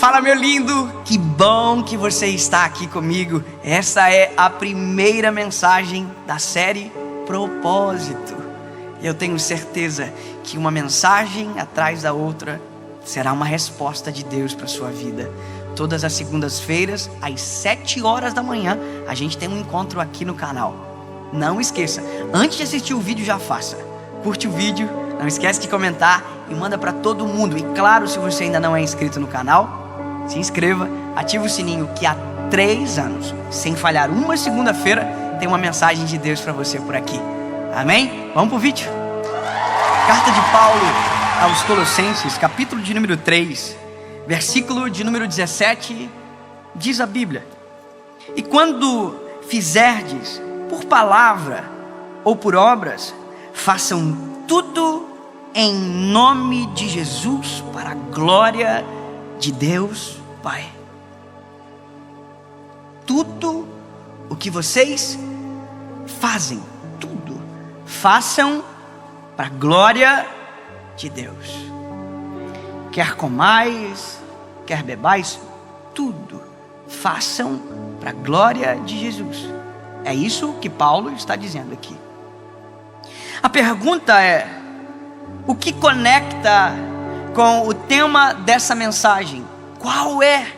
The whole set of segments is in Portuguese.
Fala, meu lindo, que bom que você está aqui comigo. Essa é a primeira mensagem da série Propósito. Eu tenho certeza que uma mensagem atrás da outra será uma resposta de Deus para a sua vida. Todas as segundas-feiras, às 7 horas da manhã, a gente tem um encontro aqui no canal. Não esqueça, antes de assistir o vídeo, já faça. Curte o vídeo, não esquece de comentar e manda para todo mundo. E claro, se você ainda não é inscrito no canal, se inscreva, ativa o sininho, que há 3 anos, sem falhar uma segunda-feira, tem uma mensagem de Deus para você por aqui. Amém? Vamos pro vídeo. Carta de Paulo aos Colossenses, capítulo de número 3, versículo de número 17, diz a Bíblia: e quando fizerdes por palavra ou por obras, façam tudo em nome de Jesus, para a glória de Deus Pai. Tudo o que vocês fazem, tudo, façam para a glória de Deus. Quer comais, quer bebais, tudo façam para a glória de Jesus. É isso que Paulo está dizendo aqui. A pergunta é: o que conecta com o tema dessa mensagem? Qual é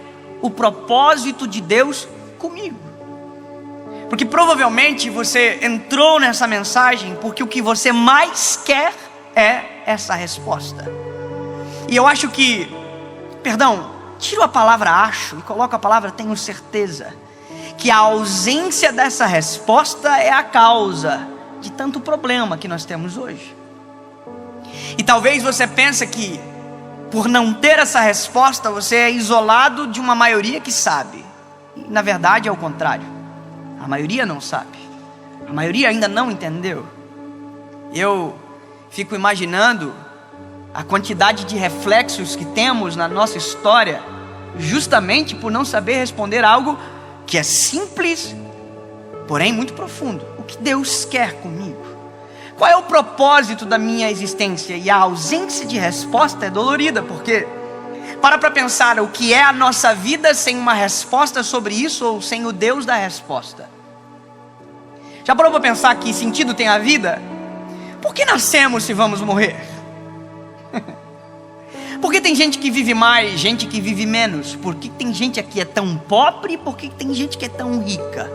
o propósito de Deus comigo? Porque provavelmente você entrou nessa mensagem porque o que você mais quer é essa resposta. E eu acho que, tiro a palavra acho e coloco a palavra tenho certeza, que a ausência dessa resposta é a causa de tanto problema que nós temos hoje. E talvez você pense que por não ter essa resposta, você é isolado de uma maioria que sabe. E, na verdade é o contrário. A maioria não sabe. A maioria ainda não entendeu. Eu fico imaginando a quantidade de reflexos que temos na nossa história, justamente por não saber responder algo que é simples, porém muito profundo. O que Deus quer comigo? Qual é o propósito da minha existência? E a ausência de resposta é dolorida, porque para pensar o que é a nossa vida sem uma resposta sobre isso, ou sem o Deus da resposta. Já parou para pensar que sentido tem a vida? Por que nascemos se vamos morrer? Por que tem gente que vive mais, gente que vive menos? Por que tem gente aqui é tão pobre? Por que tem gente que é tão rica?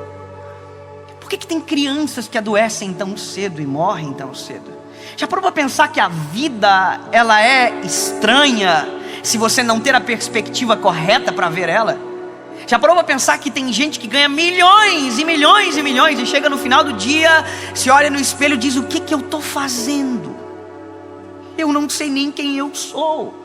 Por que tem crianças que adoecem tão cedo e morrem tão cedo? Já parou para pensar que a vida, ela é estranha se você não ter a perspectiva correta para ver ela? Já parou para pensar que tem gente que ganha milhões e milhões e milhões e chega no final do dia, se olha no espelho e diz: o que eu estou fazendo? Eu não sei nem quem eu sou.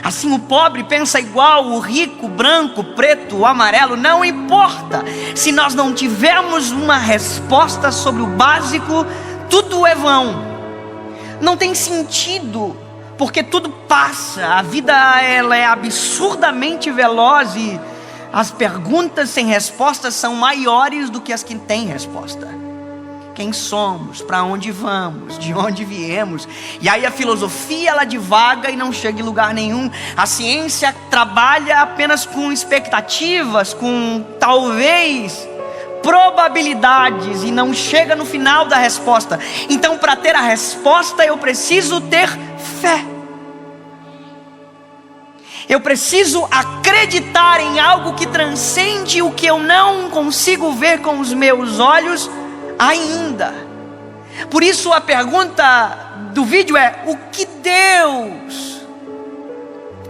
Assim o pobre pensa igual, o rico, branco, preto, amarelo, não importa. Se nós não tivermos uma resposta sobre o básico, tudo é vão. Não tem sentido, porque tudo passa. A vida, ela é absurdamente veloz e as perguntas sem respostas são maiores do que as que têm resposta. Quem somos, para onde vamos, de onde viemos. E aí a filosofia, ela divaga e não chega em lugar nenhum. A ciência trabalha apenas com expectativas, com talvez probabilidades, e não chega no final da resposta. Então, para ter a resposta, eu preciso ter fé. Eu preciso acreditar em algo que transcende o que eu não consigo ver com os meus olhos ainda. Por isso a pergunta do vídeo é: o que Deus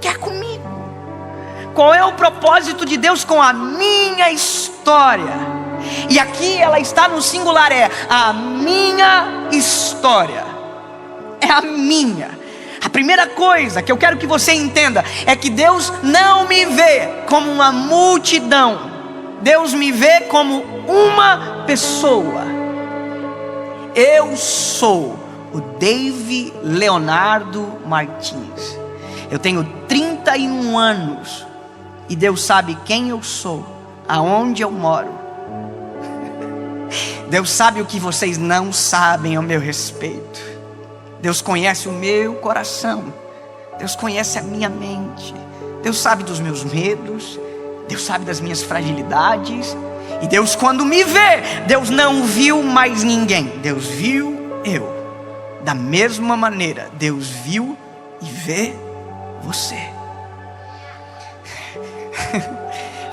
quer comigo? Qual é o propósito de Deus com a minha história? E aqui ela está no singular, é a minha história. É a minha. A primeira coisa que eu quero que você entenda é que Deus não me vê como uma multidão. Deus me vê como uma pessoa. Eu sou o Dave Leonardo Martins. Eu tenho 31 anos e Deus sabe quem eu sou, aonde eu moro. Deus sabe o que vocês não sabem ao meu respeito. Deus conhece o meu coração. Deus conhece a minha mente. Deus sabe dos meus medos, Deus sabe das minhas fragilidades. E Deus, quando me vê, Deus não viu mais ninguém, Deus viu eu. Da mesma maneira, Deus viu e vê você.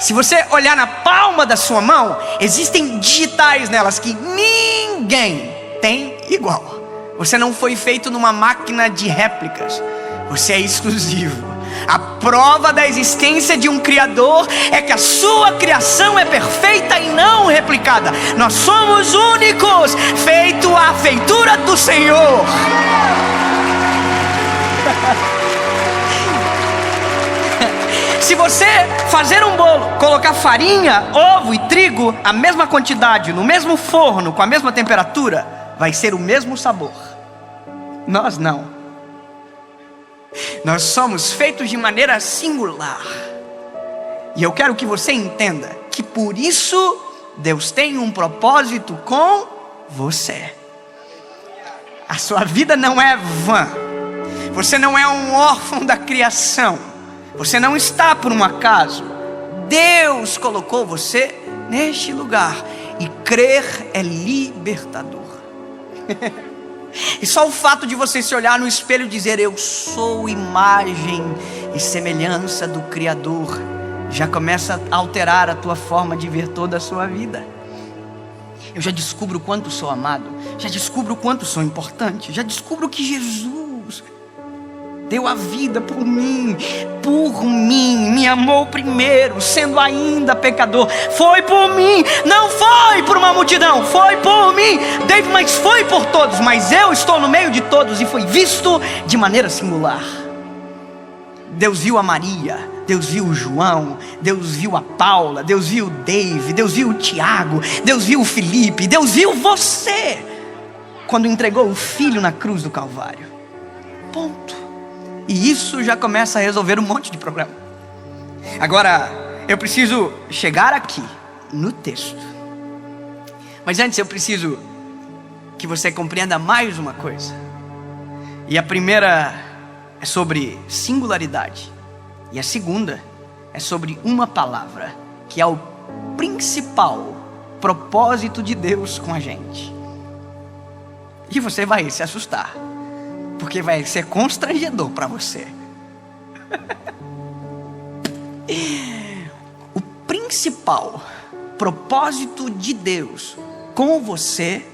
Se você olhar na palma da sua mão, existem digitais nelas que ninguém tem igual. Você não foi feito numa máquina de réplicas, você é exclusivo. A prova da existência de um Criador é que a sua criação é perfeita e não replicada. Nós somos únicos, feito à feitura do Senhor. Se você fazer um bolo, colocar farinha, ovo e trigo, a mesma quantidade, no mesmo forno, com a mesma temperatura, vai ser o mesmo sabor. Nós não. Nós somos feitos de maneira singular. E eu quero que você entenda que por isso Deus tem um propósito com você. A sua vida não é vã. Você não é um órfão da criação. Você não está por um acaso. Deus colocou você neste lugar. E crer é libertador. E só o fato de você se olhar no espelho e dizer: eu sou imagem e semelhança do Criador, já começa a alterar a tua forma de ver toda a sua vida. Eu já descubro o quanto sou amado, já descubro o quanto sou importante, já descubro que Jesus deu a vida por mim, me amou primeiro, sendo ainda pecador. Foi por mim, não foi por uma multidão, foi por mim. David, mas foi por todos, mas eu estou no meio de todos e fui visto de maneira singular. Deus viu a Maria, Deus viu o João, Deus viu a Paula, Deus viu o David, Deus viu o Tiago, Deus viu o Felipe, Deus viu você, quando entregou o Filho na cruz do Calvário. Ponto. E isso já começa a resolver um monte de problema. Agora, eu preciso chegar aqui no texto. Mas antes eu preciso que você compreenda mais uma coisa. E a primeira é sobre singularidade. E a segunda é sobre uma palavra, que é o principal propósito de Deus com a gente. E você vai se assustar, porque vai ser constrangedor para você. O principal propósito de Deus com você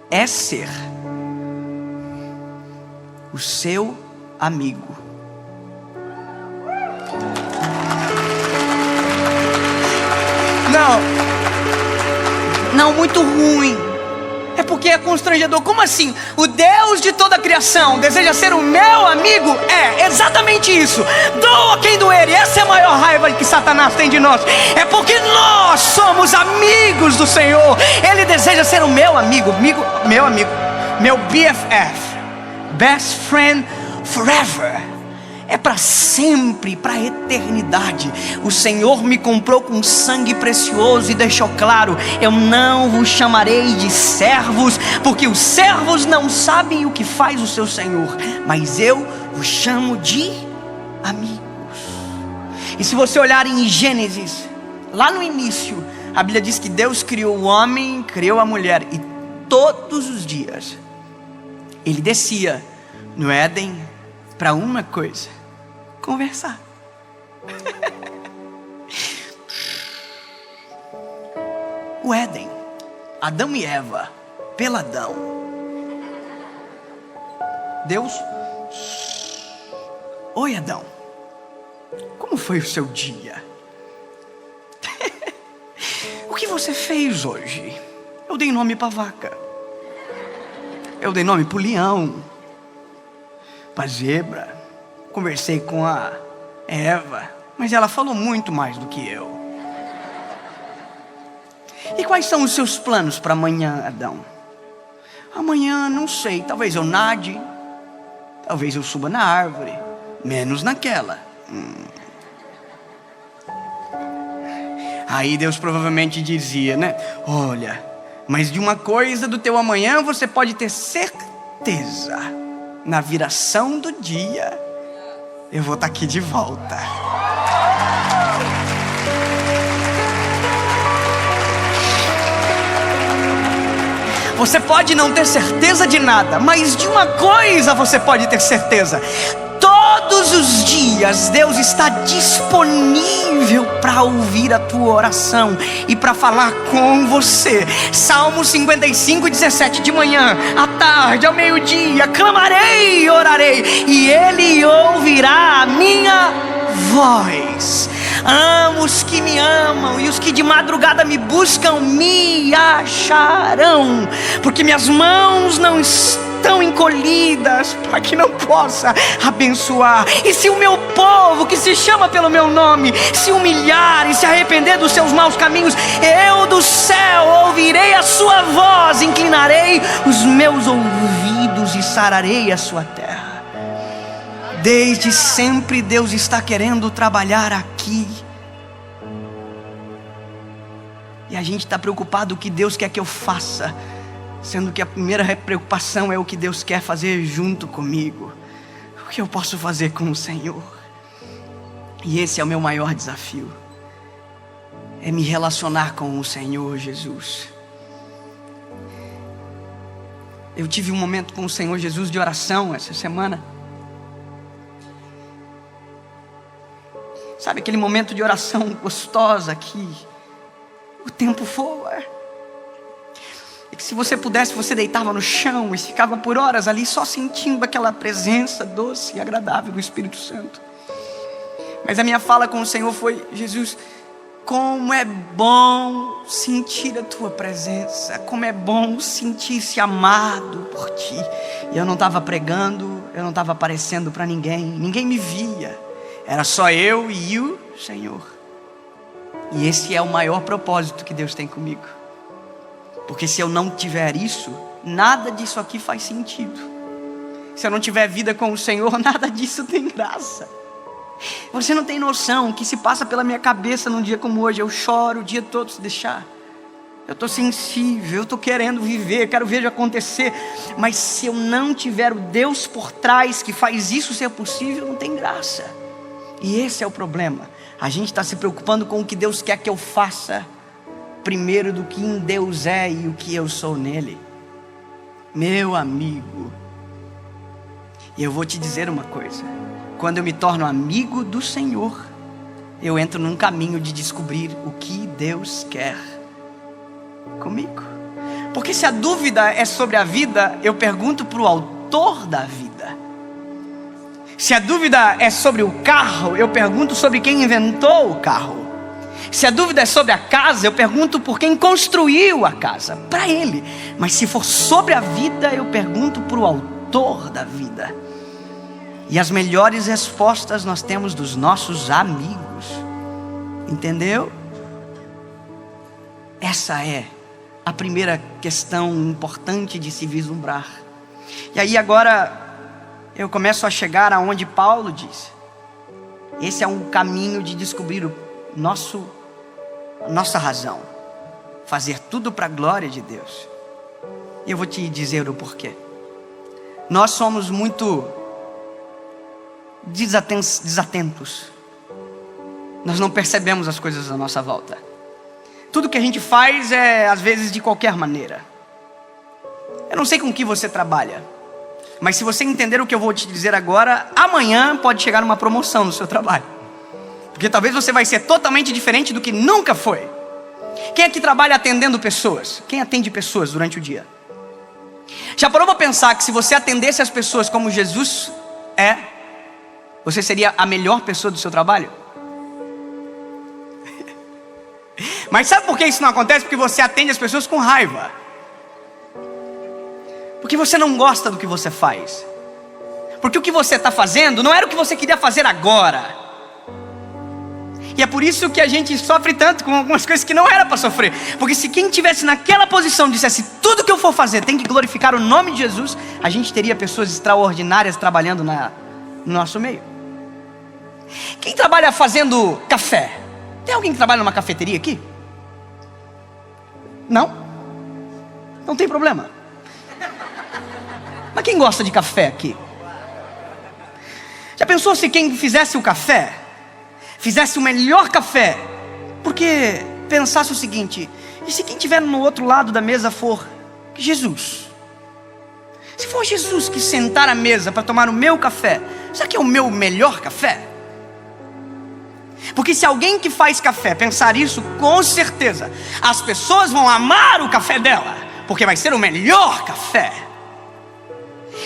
é ser o seu amigo. Não, muito ruim. É porque é constrangedor. Como assim? O Deus de toda a criação deseja ser o meu amigo? É exatamente isso. Doa quem doer. E essa é a maior raiva que Satanás tem de nós. É porque nós somos amigos do Senhor. Ele deseja ser o meu amigo, meu BFF, best friend forever. É para sempre, para a eternidade. O Senhor me comprou com sangue precioso e deixou claro: eu não vos chamarei de servos, porque os servos não sabem o que faz o seu Senhor, mas eu vos chamo de amigos. E se você olhar em Gênesis, lá no início, a Bíblia diz que Deus criou o homem, criou a mulher, e todos os dias Ele descia no Éden para uma coisa: conversar. O Éden, Adão e Eva, peladão. Deus: oi Adão, como foi o seu dia? O que você fez hoje? Eu dei nome para vaca, eu dei nome para o leão, para zebra. Conversei com a Eva, mas ela falou muito mais do que eu. E quais são os seus planos para amanhã, Adão? Amanhã não sei, talvez eu nade, talvez eu suba na árvore, menos naquela. Aí Deus provavelmente dizia, né? Olha, mas de uma coisa do teu amanhã você pode ter certeza: na viração do dia eu vou estar aqui de volta. Você pode não ter certeza de nada, mas de uma coisa você pode ter certeza: todos os dias Deus está disponível para ouvir a tua oração e para falar com você. Salmo 55:17: de manhã, à tarde, ao meio-dia, clamarei e orarei, e Ele ouvirá a minha voz. Amo os que me amam, e os que de madrugada me buscam me acharão, porque minhas mãos não estão encolhidas para que não possa abençoar. E se o meu povo, que se chama pelo meu nome, se humilhar e se arrepender dos seus maus caminhos, eu do céu ouvirei a sua voz, inclinarei os meus ouvidos e sararei a sua terra. Desde sempre Deus está querendo trabalhar aqui. E a gente está preocupado o que Deus quer que eu faça, sendo que a primeira preocupação é o que Deus quer fazer junto comigo. O que eu posso fazer com o Senhor? E esse é o meu maior desafio, é me relacionar com o Senhor Jesus. Eu tive um momento com o Senhor Jesus de oração essa semana. Sabe aquele momento de oração gostosa que o tempo voa? E que se você pudesse, você deitava no chão e ficava por horas ali só sentindo aquela presença doce e agradável do Espírito Santo. Mas a minha fala com o Senhor foi: Jesus, como é bom sentir a tua presença, como é bom sentir-se amado por ti. E eu não estava pregando, eu não estava aparecendo para ninguém, ninguém me via. Era só eu e o Senhor. E esse é o maior propósito que Deus tem comigo. Porque se eu não tiver isso, nada disso aqui faz sentido. Se eu não tiver vida com o Senhor, nada disso tem graça. Você não tem noção que se passa pela minha cabeça num dia como hoje. Eu choro o dia todo se deixar. Eu estou sensível, eu estou querendo viver, quero ver acontecer. Mas se eu não tiver o Deus por trás que faz isso ser possível, não tem graça. E esse é o problema. A gente está se preocupando com o que Deus quer que eu faça, primeiro do que em Deus é e o que eu sou nele. Meu amigo, e eu vou te dizer uma coisa: quando eu me torno amigo do Senhor, eu entro num caminho de descobrir o que Deus quer comigo. Porque se a dúvida é sobre a vida, eu pergunto para o autor da vida. Se a dúvida é sobre o carro, eu pergunto sobre quem inventou o carro. Se a dúvida é sobre a casa, eu pergunto por quem construiu a casa, para ele. Mas se for sobre a vida, eu pergunto para o autor da vida. E as melhores respostas nós temos dos nossos amigos. Entendeu? Essa é a primeira questão importante de se vislumbrar. E aí agora eu começo a chegar aonde Paulo diz: esse é um caminho de descobrir a nossa razão, fazer tudo para a glória de Deus. E eu vou te dizer o porquê. Nós somos muito desatentos. Nós não percebemos as coisas à nossa volta. Tudo que a gente faz é às vezes de qualquer maneira. Eu não sei com que você trabalha, mas se você entender o que eu vou te dizer agora, amanhã pode chegar uma promoção no seu trabalho. Porque talvez você vai ser totalmente diferente do que nunca foi. Quem aqui trabalha atendendo pessoas? Quem atende pessoas durante o dia? Já parou para pensar que se você atendesse as pessoas como Jesus é, você seria a melhor pessoa do seu trabalho? Mas sabe por que isso não acontece? Porque você atende as pessoas com raiva. Porque você não gosta do que você faz. Porque o que você está fazendo não era o que você queria fazer agora. E é por isso que a gente sofre tanto com algumas coisas que não era para sofrer. Porque se quem estivesse naquela posição dissesse: tudo que eu for fazer tem que glorificar o nome de Jesus, a gente teria pessoas extraordinárias trabalhando no nosso meio. Quem trabalha fazendo café? Tem alguém que trabalha numa cafeteria aqui? Não? Não tem problema. Mas quem gosta de café aqui? Já pensou se quem fizesse o café, fizesse o melhor café, porque pensasse o seguinte: e se quem estiver no outro lado da mesa for Jesus? Se for Jesus que sentar à mesa para tomar o meu café, será que é o meu melhor café? Porque se alguém que faz café pensar isso, com certeza as pessoas vão amar o café dela, porque vai ser o melhor café.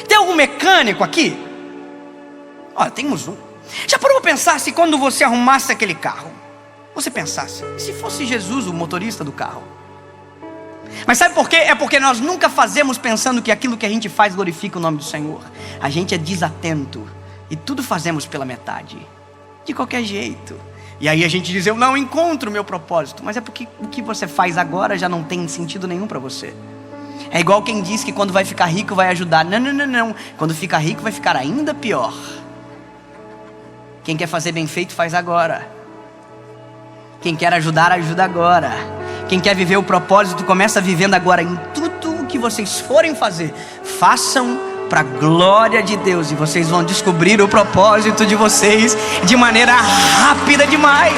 Tem algum mecânico aqui? Olha, temos um. Já parou para pensar se quando você arrumasse aquele carro, você pensasse, se fosse Jesus o motorista do carro? Mas sabe por quê? É porque nós nunca fazemos pensando que aquilo que a gente faz glorifica o nome do Senhor. A gente é desatento e tudo fazemos pela metade, de qualquer jeito. E aí a gente diz: eu não encontro o meu propósito. Mas é porque o que você faz agora já não tem sentido nenhum para você. É igual quem diz que quando vai ficar rico vai ajudar. Não, não, não, não. Quando ficar rico vai ficar ainda pior. Quem quer fazer bem feito faz agora. Quem quer ajudar, ajuda agora. Quem quer viver o propósito, começa vivendo agora. Em tudo o que vocês forem fazer, façam para a glória de Deus. E vocês vão descobrir o propósito de vocês de maneira rápida demais.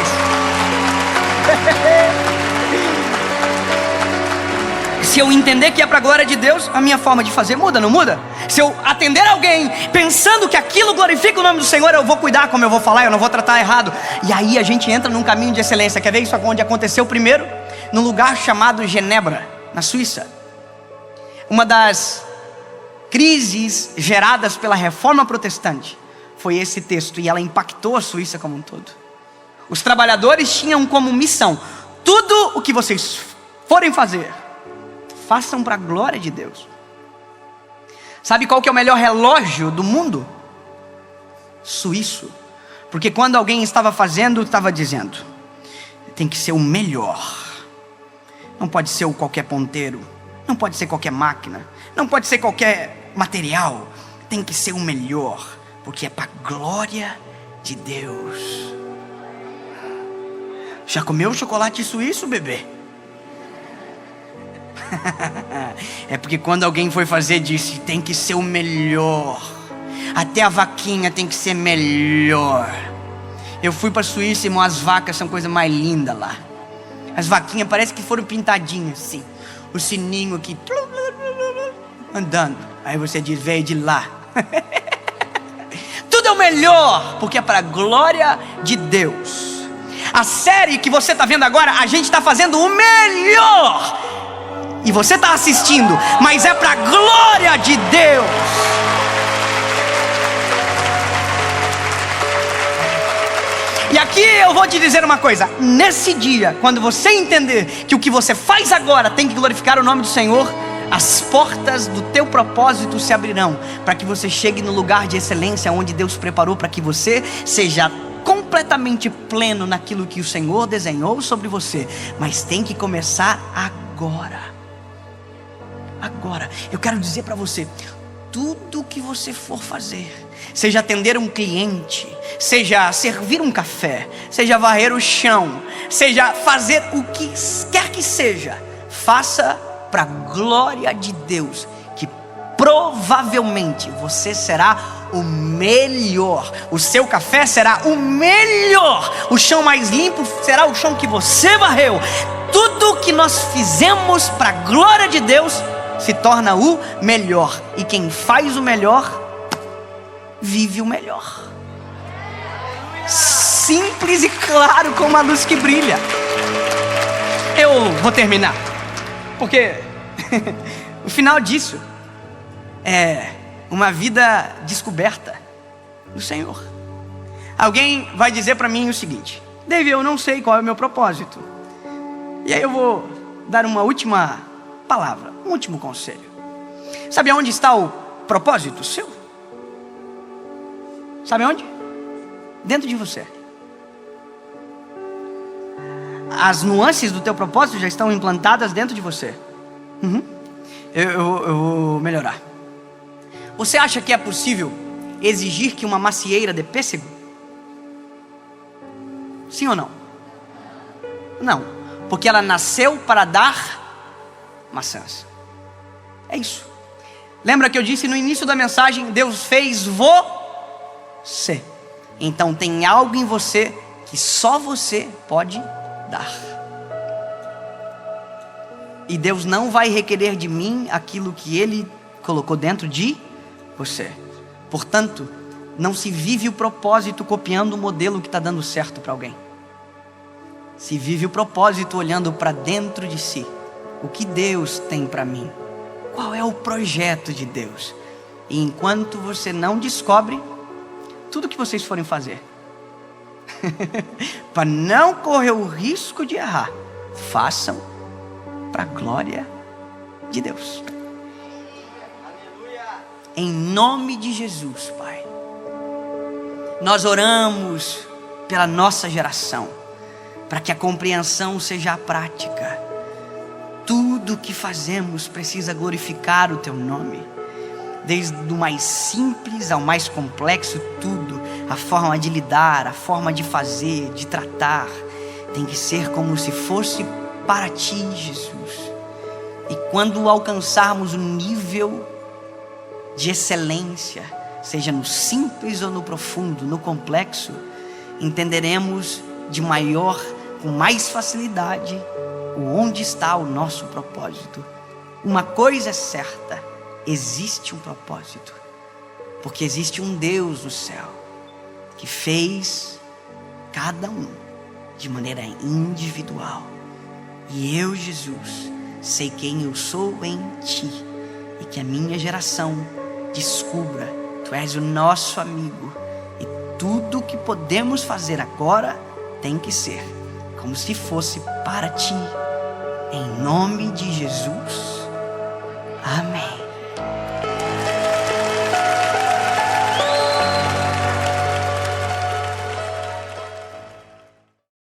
Se eu entender que é para a glória de Deus, a minha forma de fazer muda, não muda? Se eu atender alguém pensando que aquilo glorifica o nome do Senhor, eu vou cuidar como eu vou falar, eu não vou tratar errado. E aí a gente entra num caminho de excelência. Quer ver isso onde aconteceu primeiro? Num lugar chamado Genebra, na Suíça. Uma das crises geradas pela reforma protestante foi esse texto, e ela impactou a Suíça como um todo. Os trabalhadores tinham como missão: tudo o que vocês forem fazer, façam para a glória de Deus. Sabe qual que é o melhor relógio do mundo? Suíço. Porque quando alguém estava fazendo, estava dizendo: tem que ser o melhor. Não pode ser o qualquer ponteiro, não pode ser qualquer máquina, não pode ser qualquer material. Tem que ser o melhor, porque é para a glória de Deus. Já comeu chocolate suíço, bebê? É porque quando alguém foi fazer, disse: tem que ser o melhor. Até a vaquinha tem que ser melhor. Eu fui para a Suíça, irmão, as vacas são coisa mais linda lá. As vaquinhas parece que foram pintadinhas assim. O sininho aqui andando. Aí você diz: veio de lá. Tudo é o melhor, porque é para a glória de Deus. A série que você está vendo agora, a gente está fazendo o melhor. E você está assistindo, mas é para a glória de Deus. E aqui eu vou te dizer uma coisa: nesse dia, quando você entender que o que você faz agora tem que glorificar o nome do Senhor, as portas do teu propósito se abrirão, para que você chegue no lugar de excelência onde Deus preparou, para que você seja completamente pleno naquilo que o Senhor desenhou sobre você. Mas tem que começar agora. Agora, eu quero dizer para você: tudo que você for fazer, seja atender um cliente, seja servir um café, seja varrer o chão, seja fazer o que quer que seja, faça para a glória de Deus, que provavelmente você será o melhor. O seu café será o melhor. O chão mais limpo será o chão que você varreu. Tudo que nós fizemos para a glória de Deus se torna o melhor. E quem faz o melhor, vive o melhor. Simples e claro como a luz que brilha. Eu vou terminar, porque o final disso é uma vida descoberta do Senhor. Alguém vai dizer para mim o seguinte: David, eu não sei qual é o meu propósito. E aí eu vou dar uma última palavra, um último conselho. Sabe onde está o propósito seu? Sabe onde? Dentro de você. As nuances do teu propósito já estão implantadas dentro de você. Eu vou melhorar. Você acha que é possível exigir que uma macieira dê pêssego? Sim ou não? Não, porque ela nasceu para dar maçãs. É isso. Lembra que eu disse no início da mensagem: Deus fez você. Então tem algo em você que só você pode dar. E Deus não vai requerer de mim aquilo que Ele colocou dentro de você. Portanto, não se vive o propósito copiando o modelo que está dando certo para alguém. Se vive o propósito olhando para dentro de si. O que Deus tem para mim? Qual é o projeto de Deus? E enquanto você não descobre, tudo que vocês forem fazer, para não correr o risco de errar, façam para a glória de Deus. Em nome de Jesus, Pai, nós oramos pela nossa geração, para que a compreensão seja a prática. Tudo que fazemos precisa glorificar o Teu nome. Desde o mais simples ao mais complexo, tudo, a forma de lidar, a forma de fazer, de tratar, tem que ser como se fosse para Ti, Jesus. E quando alcançarmos um nível de excelência, seja no simples ou no profundo, no complexo, entenderemos com mais facilidade onde está o nosso propósito. Uma coisa é certa: existe um propósito, porque existe um Deus no céu que fez cada um de maneira individual. E eu, Jesus, sei quem eu sou em Ti, e que a minha geração descubra: Tu és o nosso amigo, e tudo que podemos fazer agora tem que ser como se fosse para Ti. Em nome de Jesus. Amém.